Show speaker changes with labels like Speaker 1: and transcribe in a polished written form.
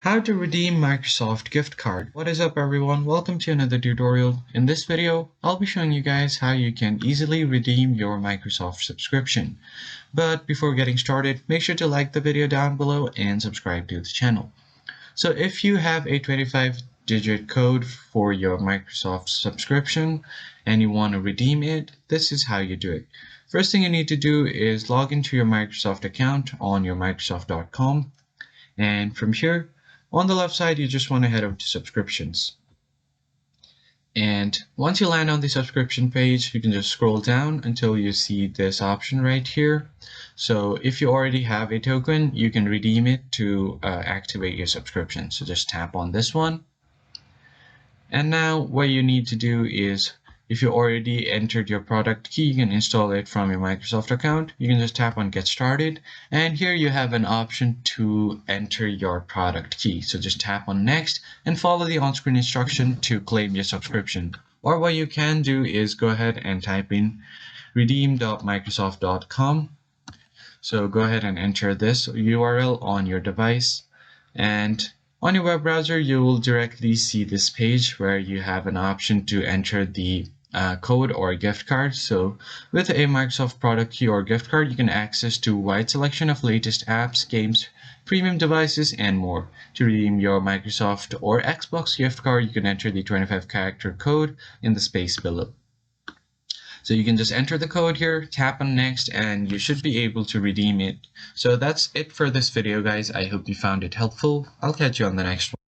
Speaker 1: How to redeem Microsoft gift card. What is up everyone? Welcome to another tutorial. In this video, I'll be showing you guys how you can easily redeem your Microsoft subscription. But before getting started, make sure to like the video down below and subscribe to the channel. So if you have a 25-digit code for your Microsoft subscription and you want to redeem it, this is how you do it. First thing you need to do is log into your Microsoft account on your Microsoft.com. And from here, on the left side, you just want to head over to subscriptions. And once you land on the subscription page, you can just scroll down until you see this option right here. So if you already have a token, you can redeem it to activate your subscription. So just tap on this one. And now what you need to do is, if you already entered your product key, you can install it from your Microsoft account. You can just tap on Get Started. And here you have an option to enter your product key. So just tap on Next and follow the on-screen instruction to claim your subscription. Or what you can do is go ahead and type in redeem.microsoft.com. So go ahead and enter this URL on your device. And on your web browser, you will directly see this page where you have an option to enter the code or gift card. So with a Microsoft product key or gift card, you can access to a wide selection of latest apps, games, premium devices, and more. To redeem your Microsoft or Xbox gift card, you can enter the 25-character code in the space below. So you can just enter the code here, tap on Next, and you should be able to redeem it. So that's it for this video, guys. I hope you found it helpful. I'll catch you on the next one.